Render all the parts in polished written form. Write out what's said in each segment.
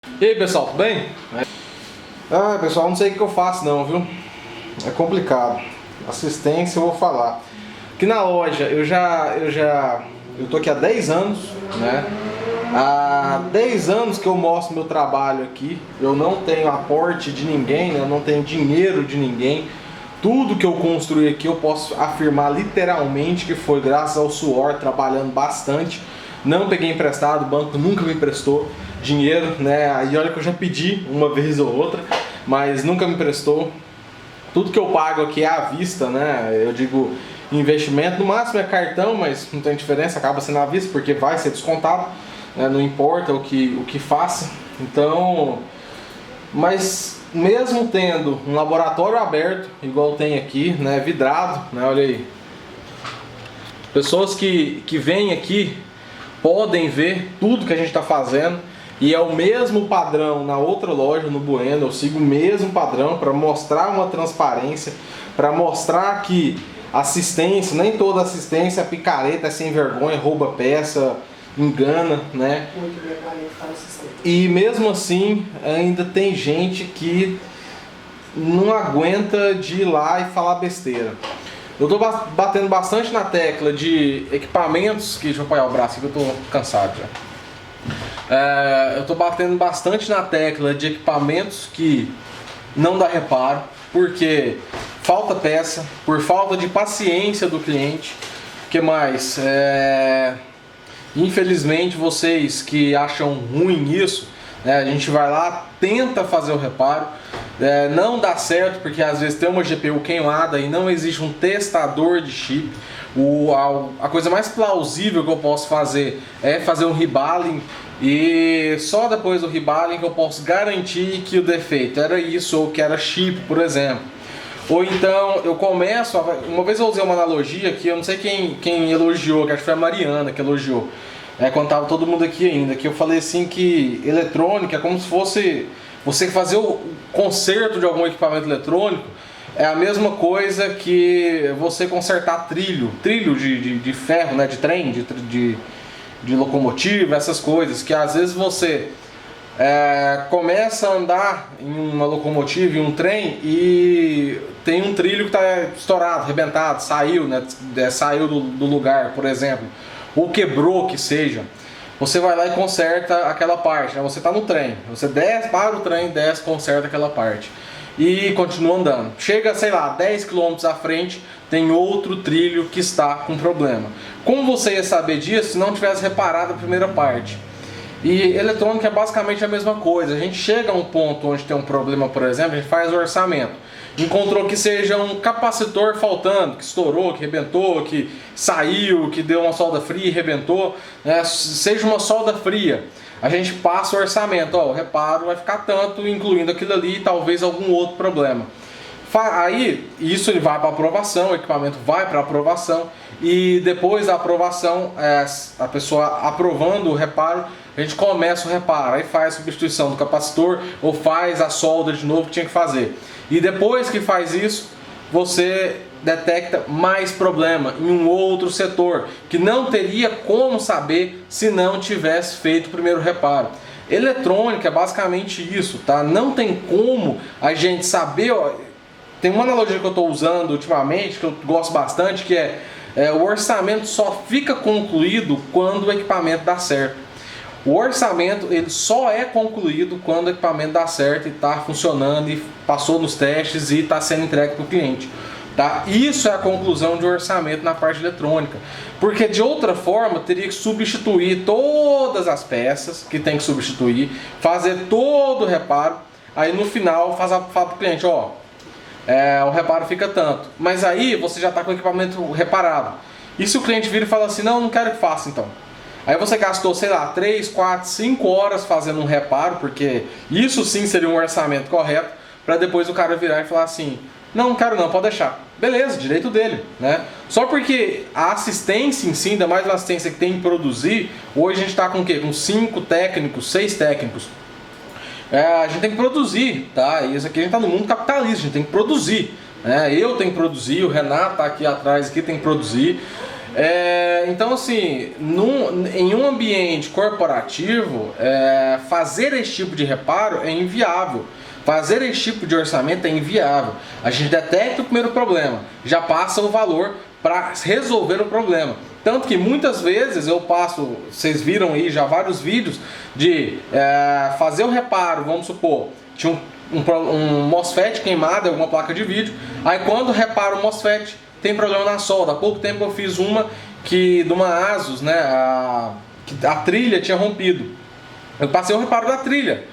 E aí pessoal, tudo bem? Pessoal, não sei o que eu faço não, viu? É complicado. Assistência eu vou falar. Aqui na loja eu tô aqui há 10 anos, né? Há 10 anos que eu mostro meu trabalho aqui. Eu não tenho aporte de ninguém, né? Eu não tenho dinheiro de ninguém. Tudo que eu construí aqui eu posso afirmar literalmente que foi graças ao suor, trabalhando bastante. Não peguei emprestado, o banco nunca me emprestou dinheiro, né? Aí olha que eu já pedi uma vez ou outra, mas nunca me emprestou. Tudo que eu pago aqui é à vista, né? Eu digo investimento, no máximo é cartão, mas não tem diferença, acaba sendo à vista porque vai ser descontado, né? Não importa o que faça. Então, mas mesmo tendo um laboratório aberto, igual tem aqui, né? Vidrado, né? Olha aí. Pessoas que vêm aqui podem ver tudo que a gente está fazendo. E é o mesmo padrão na outra loja, no Bueno. Eu sigo o mesmo padrão para mostrar uma transparência, para mostrar que assistência, nem toda assistência é picareta, é sem vergonha, rouba peça, engana, né? E mesmo assim, ainda tem gente que não aguenta de ir lá e falar besteira. Eu tô batendo bastante na tecla de equipamentos que... Deixa eu apoiar o braço aqui que eu tô cansado já. Eu tô batendo bastante na tecla de equipamentos que não dá reparo, porque falta peça, por falta de paciência do cliente. O que mais? Infelizmente vocês que acham ruim isso, né, a gente vai lá, tenta fazer o reparo, não dá certo porque às vezes tem uma GPU queimada e não existe um testador de chip. A coisa mais plausível que eu posso fazer é fazer um rebaling, e só depois do rebaling que eu posso garantir que o defeito era isso ou que era chip, por exemplo. Ou então eu começo, uma vez eu usei uma analogia que eu não sei quem elogiou, que acho que foi a Mariana que elogiou, quando estava todo mundo aqui ainda, que eu falei assim que eletrônica é como se fosse você fazer o conserto de algum equipamento eletrônico. É a mesma coisa que você consertar trilho de ferro, né, de trem, de locomotiva, essas coisas, que às vezes você começa a andar em uma locomotiva, em um trem, e tem um trilho que está estourado, arrebentado, saiu, né, saiu do lugar, por exemplo, ou quebrou, que seja. Você vai lá e conserta aquela parte, né? Você está no trem, você desce, para o trem, desce, conserta aquela parte e continua andando. Chega, sei lá, 10 km à frente, tem outro trilho que está com problema. Como você ia saber disso se não tivesse reparado a primeira parte? E eletrônica é basicamente a mesma coisa. A gente chega a um ponto onde tem um problema, por exemplo, a gente faz o orçamento. Encontrou que seja um capacitor faltando, que estourou, que rebentou, que saiu, que deu uma solda fria e rebentou, né? Seja uma solda fria. A gente passa o orçamento, o reparo vai ficar tanto, incluindo aquilo ali e talvez algum outro problema. Aí, isso ele vai para aprovação, o equipamento vai para aprovação, e depois da aprovação, a pessoa aprovando o reparo, a gente começa o reparo, aí faz a substituição do capacitor ou faz a solda de novo que tinha que fazer. E depois que faz isso, você detecta mais problema em um outro setor, que não teria como saber se não tivesse feito o primeiro reparo. Eletrônica é basicamente isso, tá? Não tem como a gente saber... Tem uma analogia que eu estou usando ultimamente, que eu gosto bastante, que o orçamento só fica concluído quando o equipamento dá certo. O orçamento ele só é concluído quando o equipamento dá certo e está funcionando e passou nos testes e está sendo entregue para o cliente. Tá? Isso é a conclusão de orçamento na parte eletrônica. Porque de outra forma teria que substituir todas as peças que tem que substituir, fazer todo o reparo, aí no final fala para o cliente, o reparo fica tanto. Mas aí você já está com o equipamento reparado. E se o cliente vira e fala assim, não quero que faça então. Aí você gastou, sei lá, 3, 4, 5 horas fazendo um reparo, porque isso sim seria um orçamento correto, para depois o cara virar e falar assim, não quero não, pode deixar. Beleza, direito dele, né? Só porque a assistência em si, ainda mais uma assistência que tem que produzir, hoje a gente está com o quê? Com 5 técnicos, 6 técnicos. A gente tem que produzir, tá? E isso aqui a gente está no mundo capitalista, a gente tem que produzir, né? Eu tenho que produzir, o Renato está aqui atrás, aqui tem que produzir. Então, assim, em um ambiente corporativo, fazer esse tipo de reparo é inviável. Fazer esse tipo de orçamento é inviável. A gente detecta o primeiro problema, já passa o valor para resolver o problema. Tanto que muitas vezes eu passo, vocês viram aí já vários vídeos de fazer o reparo, vamos supor, tinha um MOSFET queimado em alguma placa de vídeo, aí quando reparo o MOSFET, tem problema na solda. Há pouco tempo eu fiz uma de uma ASUS, né, a trilha tinha rompido. Eu passei o reparo da trilha,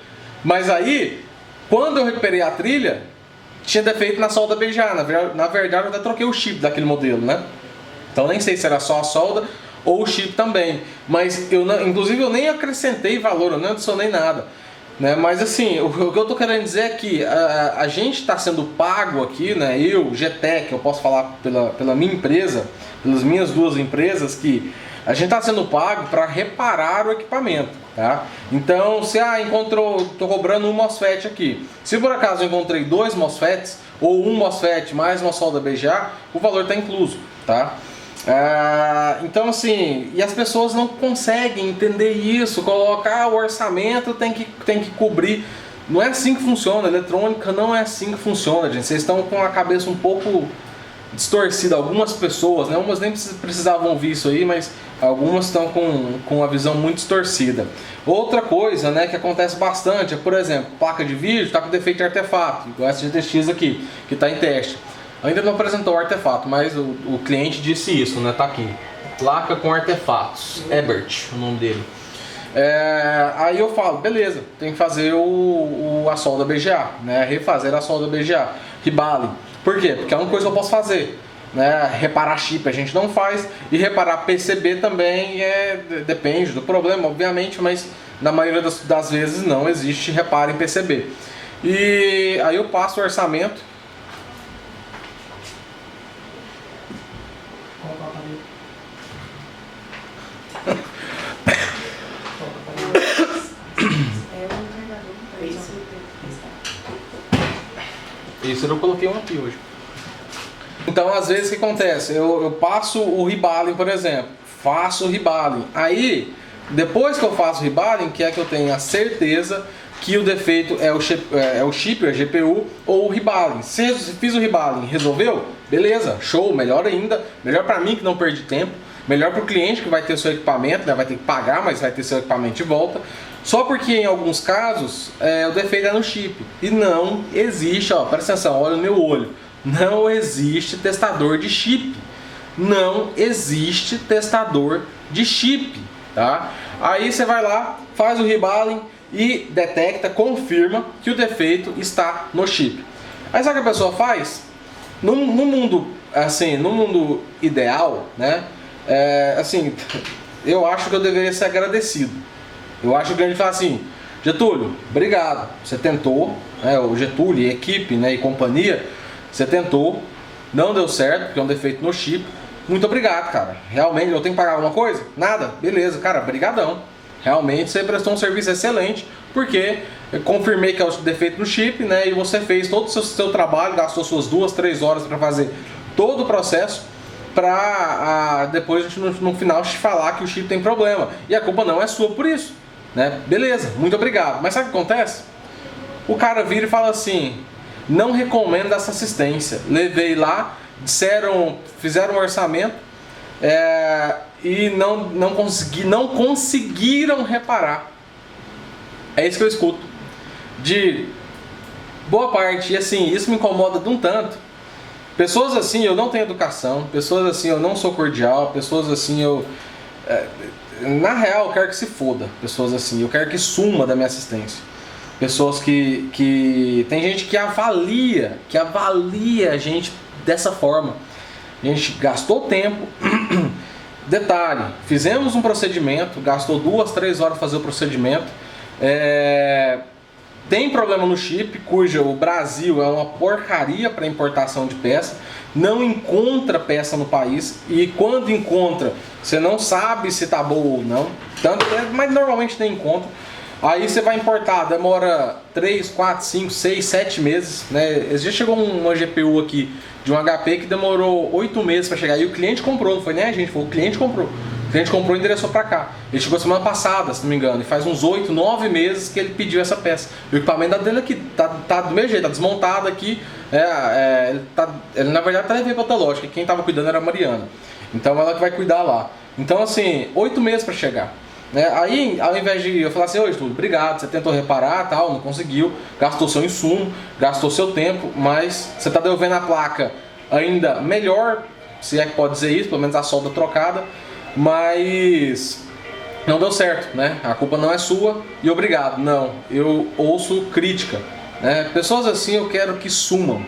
mas aí, quando eu recuperei a trilha, tinha defeito na solda BGA. Na verdade, eu até troquei o chip daquele modelo, né? Então nem sei se era só a solda ou o chip também. Mas inclusive eu nem acrescentei valor, eu não adicionei nada, né? Mas assim, o que eu tô querendo dizer é que a gente está sendo pago aqui, né? Eu, GTEC, eu posso falar pela minha empresa, pelas minhas duas empresas, que a gente está sendo pago para reparar o equipamento, tá? Então, se estou cobrando um MOSFET aqui. Se por acaso eu encontrei 2 MOSFETs ou um MOSFET mais uma solda BGA, o valor está incluso, tá? Então, assim, e as pessoas não conseguem entender isso, colocar o orçamento tem que cobrir. Não é assim que funciona, a eletrônica não é assim que funciona, gente. Vocês estão com a cabeça um pouco distorcida, algumas pessoas, né? Umas nem precisavam ouvir isso aí, mas algumas estão com a visão muito distorcida. Outra coisa, né, que acontece bastante é, por exemplo, placa de vídeo está com defeito de artefato, igual essa GTX aqui, que está em teste. Ainda não apresentou o artefato, mas o cliente disse isso, né? Tá aqui. Placa com artefatos. Ebert, o nome dele. Aí eu falo, beleza, tem que fazer a solda BGA, né? Refazer a solda BGA. Rebalem. Por quê? Porque é uma coisa que eu posso fazer, né? Reparar chip a gente não faz, e reparar PCB também depende do problema, obviamente, mas na maioria das vezes não existe reparo em PCB. E aí eu passo o orçamento. Isso eu coloquei um aqui hoje. Então, às vezes, o que acontece? Eu passo o rebalem, por exemplo. Faço o rebalem. Aí, depois que eu faço o rebalem, que é que eu tenho a certeza que o defeito é o chip, a GPU ou o rebalem. Se fiz o rebalem, resolveu? Beleza, show, melhor ainda. Melhor para mim que não perdi tempo. Melhor para o cliente que vai ter seu equipamento, né? Vai ter que pagar, mas vai ter seu equipamento de volta. Só porque em alguns casos o defeito é no chip. E não existe, ó, presta atenção, olha no meu olho. Não existe testador de chip. Não existe testador de chip, tá? Aí você vai lá, faz o rebalem e detecta, confirma que o defeito está no chip. Aí sabe o que a pessoa faz? No mundo, assim, no mundo ideal, né? Assim, eu acho que eu deveria ser agradecido. Eu acho que a gente fala assim, Getúlio, obrigado, você tentou, né, o Getúlio e equipe, né, e companhia, você tentou, não deu certo, porque é um defeito no chip, muito obrigado, cara, realmente, eu tenho que pagar alguma coisa? Nada? Beleza, cara, brigadão, realmente você prestou um serviço excelente, porque eu confirmei que é o defeito no chip, né, e você fez todo o seu trabalho, gastou suas 2, 3 horas para fazer todo o processo, para depois a gente no final te falar que o chip tem problema, e a culpa não é sua por isso. Né? Beleza, muito obrigado. Mas sabe o que acontece? O cara vira e fala assim, não recomendo essa assistência. Levei lá, fizeram um orçamento e não conseguiram reparar. É isso que eu escuto de boa parte. E assim, isso me incomoda de um tanto. Pessoas assim, eu não tenho educação. Pessoas assim, eu não sou cordial. Pessoas assim, na real, eu quero que se foda. Pessoas assim, eu quero que suma da minha assistência. Pessoas que tem gente que avalia a gente dessa forma. A gente gastou tempo. Detalhe, fizemos um procedimento, gastou 2, 3 horas para fazer o procedimento. Tem problema no chip, cujo o Brasil é uma porcaria para importação de peça. Não encontra peça no país, e quando encontra, você não sabe se tá boa ou não. Mas normalmente nem encontra. Aí você vai importar, demora 3, 4, 5, 6, 7 meses, né? Já chegou uma GPU aqui de um HP que demorou 8 meses para chegar. E o cliente comprou, não foi nem a gente, foi o cliente comprou. O cliente comprou e endereçou para cá. Ele chegou semana passada, se não me engano, e faz uns 8, 9 meses que ele pediu essa peça. O equipamento dele aqui tá do mesmo jeito, tá desmontado aqui. Ele na verdade tá levando para outra loja, quem tava cuidando era a Mariana. Então ela que vai cuidar lá. Então assim, 8 meses para chegar. Aí, ao invés de eu falar assim, oi, Túlio, obrigado, você tentou reparar, tal, não conseguiu, gastou seu insumo, gastou seu tempo, mas você está devolvendo a placa ainda melhor, se é que pode dizer isso, pelo menos a solda trocada, mas não deu certo, né? A culpa não é sua e obrigado. Não, eu ouço crítica, né? Pessoas assim eu quero que sumam,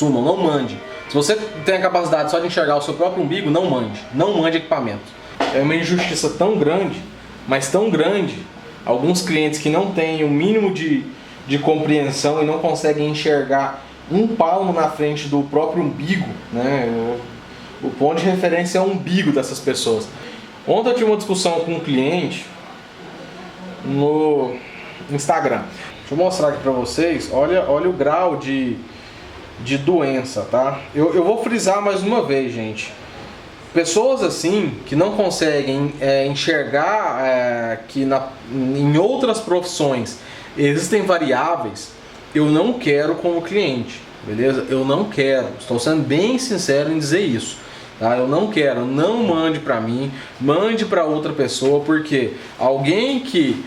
não mande. Se você tem a capacidade só de enxergar o seu próprio umbigo, não mande equipamento. É uma injustiça tão grande, mas tão grande, alguns clientes que não têm o mínimo de compreensão e não conseguem enxergar um palmo na frente do próprio umbigo, né? O ponto de referência é o umbigo dessas pessoas. Ontem eu tive uma discussão com um cliente no Instagram. Deixa eu mostrar aqui pra vocês, olha o grau de doença, tá? Eu vou frisar mais uma vez, gente. Pessoas assim, que não conseguem enxergar que em outras profissões existem variáveis, eu não quero como cliente, beleza? Eu não quero, estou sendo bem sincero em dizer isso, tá? Eu não quero, não mande para mim, mande para outra pessoa, porque alguém que,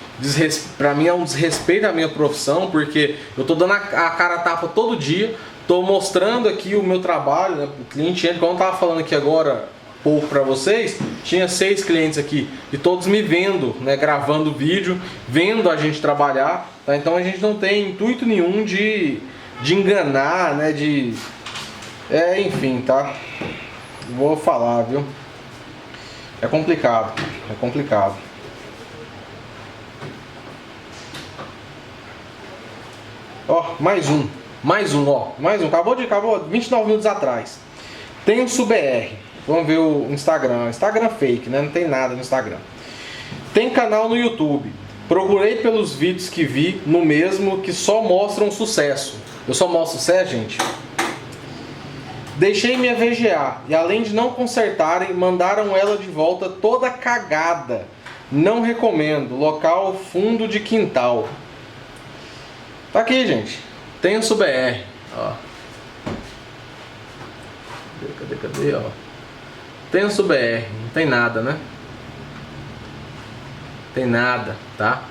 para mim é um desrespeito à minha profissão, porque eu estou dando a cara a tapa todo dia, estou mostrando aqui o meu trabalho, né? O cliente entra, como eu estava falando aqui agora, pouco para vocês, tinha 6 clientes aqui e todos me vendo, né, gravando vídeo, vendo a gente trabalhar, tá? Então a gente não tem intuito nenhum de enganar, né, enfim, tá? Vou falar, viu? É complicado. Ó, mais um, acabou 29 minutos atrás. Tenso BR. Vamos ver o Instagram. Instagram fake, né? Não tem nada no Instagram. Tem canal no YouTube. Procurei pelos vídeos que vi no mesmo que só mostram sucesso. Eu só mostro sucesso, gente? Deixei minha VGA e além de não consertarem, mandaram ela de volta toda cagada. Não recomendo. Local fundo de quintal. Tá aqui, gente. Tenso BR. Ó. Cadê, ó? Tenso BR, não tem nada, né? Tem nada, tá?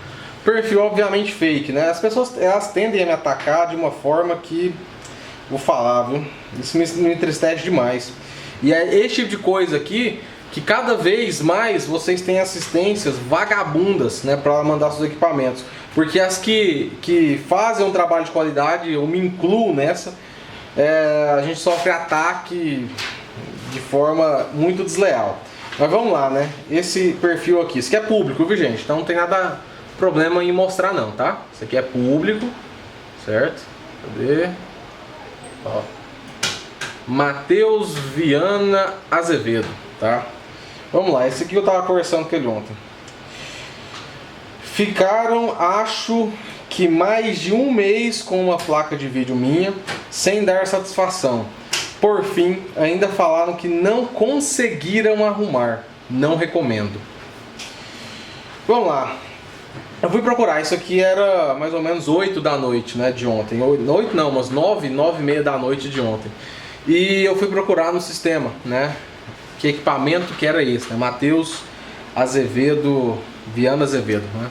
Perfil obviamente fake, né? As pessoas, elas tendem a me atacar de uma forma que, vou falar, viu? Isso me entristece demais. E é esse tipo de coisa aqui que cada vez mais vocês têm assistências vagabundas, né, para mandar seus equipamentos. Porque as que fazem um trabalho de qualidade, eu me incluo nessa, a gente sofre ataque de forma muito desleal. Mas vamos lá, né? Esse perfil aqui, isso aqui é público, viu, gente? Então não tem nada problema em mostrar não, tá? Isso aqui é público, certo? Cadê? Ó. Matheus Viana Azevedo, tá? Vamos lá, esse aqui eu tava conversando com ele ontem. Ficaram, acho que mais de um mês com uma placa de vídeo minha, sem dar satisfação. Por fim, ainda falaram que não conseguiram arrumar. Não recomendo. Vamos lá. Eu fui procurar. Isso aqui era mais ou menos 8 da noite, né, de ontem. 8 não, umas 9 e meia da noite de ontem. E eu fui procurar no sistema, né, que equipamento que era esse, né? Matheus Azevedo, Viana Azevedo, né?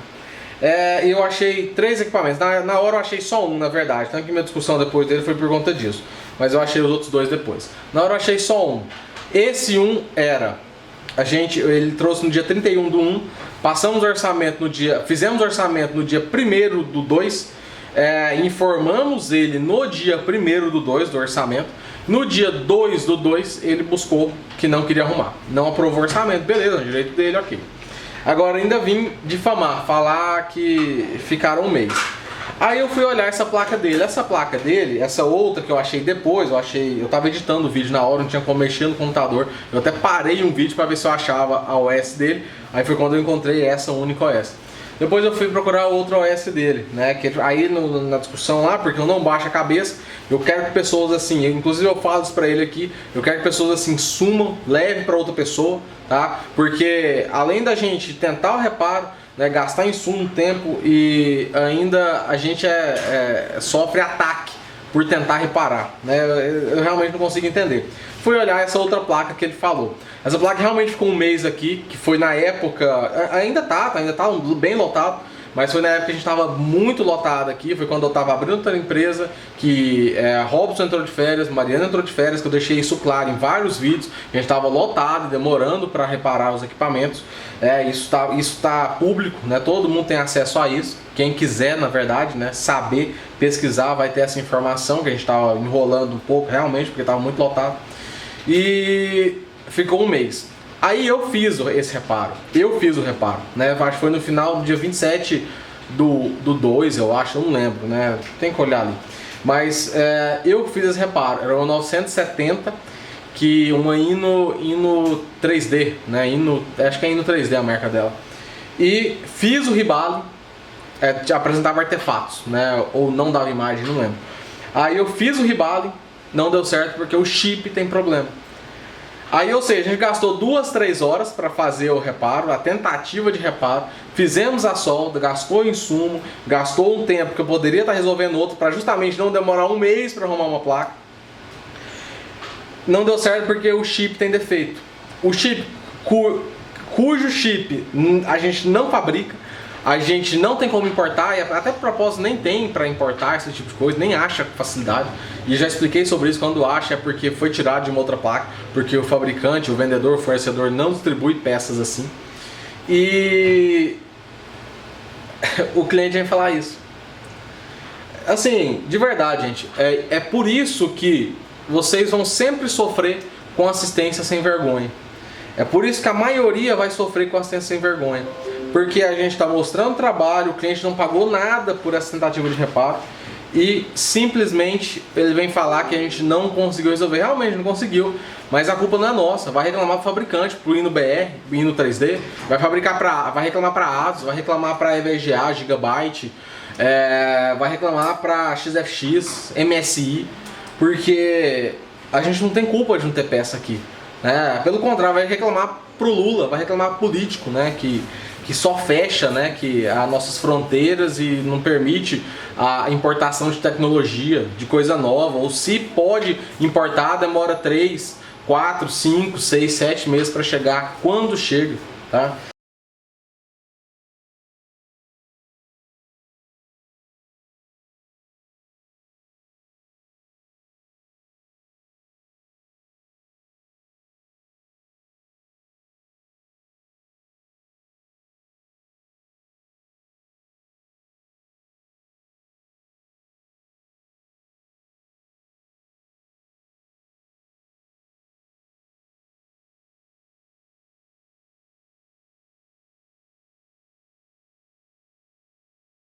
Eu achei 3 equipamentos. Na hora eu achei só um, na verdade. Tanto que minha discussão depois dele foi por conta disso. Mas eu achei os outros 2 depois. Na hora eu achei só um. Esse um era... Ele trouxe no dia 31/1. Passamos o orçamento no dia... Fizemos o orçamento no dia 1/2. Informamos ele no dia 1/2 do orçamento. No dia 2/2 ele buscou que não queria arrumar. Não aprovou o orçamento. Beleza, direito dele, ok. Agora ainda vim difamar, falar que ficaram um mês. Aí eu fui olhar essa placa dele. Essa placa dele, essa outra que eu achei depois, eu tava editando o vídeo na hora, não tinha como mexer no computador. Eu até parei um vídeo para ver se eu achava a OS dele. Aí foi quando eu encontrei essa única OS. Depois eu fui procurar outro OS dele, né? Que aí na discussão lá, porque eu não baixo a cabeça, eu quero que pessoas assim, inclusive eu falo isso pra ele aqui, eu quero que pessoas assim sumam, leve pra outra pessoa, tá? Porque além da gente tentar o reparo, né, gastar insumo, tempo e ainda a gente sofre ataque por tentar reparar, né? Eu realmente não consigo entender. Fui olhar essa outra placa que ele falou. Essa placa realmente ficou um mês aqui, que foi na época, ainda tá bem lotado, mas foi na época que a gente estava muito lotado aqui, foi quando eu estava abrindo outra empresa, que Robson entrou de férias, Mariana entrou de férias, que eu deixei isso claro em vários vídeos, a gente estava lotado, demorando para reparar os equipamentos. Isso tá público, né? Todo mundo tem acesso a isso. Quem quiser, na verdade, né, saber, pesquisar, vai ter essa informação, que a gente estava enrolando um pouco realmente, porque estava muito lotado. E ficou um mês. Aí eu fiz esse reparo. Eu fiz o reparo, né? Acho que foi no final do dia 27 do 2, eu acho, eu não lembro, né? Tem que olhar ali. Mas eu fiz esse reparo. Era uma 970, que uma Ino 3D, né? Acho que é Ino 3D a marca dela. E fiz o ribale, apresentava artefatos, né? Ou não dava imagem, não lembro. Aí eu fiz o ribale, não deu certo porque o chip tem problema. Aí, ou seja, a gente gastou 2-3 horas para fazer o reparo, a tentativa de reparo, fizemos a solda, gastou insumo, gastou um tempo que eu poderia estar resolvendo outro para justamente não demorar um mês para arrumar uma placa. Não deu certo porque o chip tem defeito. O chip, cujo chip a gente não fabrica, a gente não tem como importar, e até por propósito nem tem para importar esse tipo de coisa, nem acha facilidade. E já expliquei sobre isso, quando acha é porque foi tirado de uma outra placa, porque o fabricante, o vendedor, o fornecedor não distribui peças assim. E o cliente vem falar isso. Assim, de verdade, gente, é por isso que vocês vão sempre sofrer com assistência sem vergonha. É por isso que a maioria vai sofrer com assistência sem vergonha. Porque a gente está mostrando trabalho, o cliente não pagou nada por essa tentativa de reparo e simplesmente ele vem falar que a gente não conseguiu resolver. Realmente não conseguiu, mas a culpa não é nossa. Vai reclamar para o fabricante, para o Ino BR, Ino 3D, vai reclamar para a ASUS, vai reclamar para a EVGA, Gigabyte, vai reclamar para XFX, MSI, porque a gente não tem culpa de não ter peça aqui. Pelo contrário, vai reclamar pro Lula, vai reclamar pro político, né, que só fecha, né, as nossas fronteiras e não permite a importação de tecnologia, de coisa nova, ou se pode importar, demora 3, 4, 5, 6, 7 meses para chegar, quando chega, tá?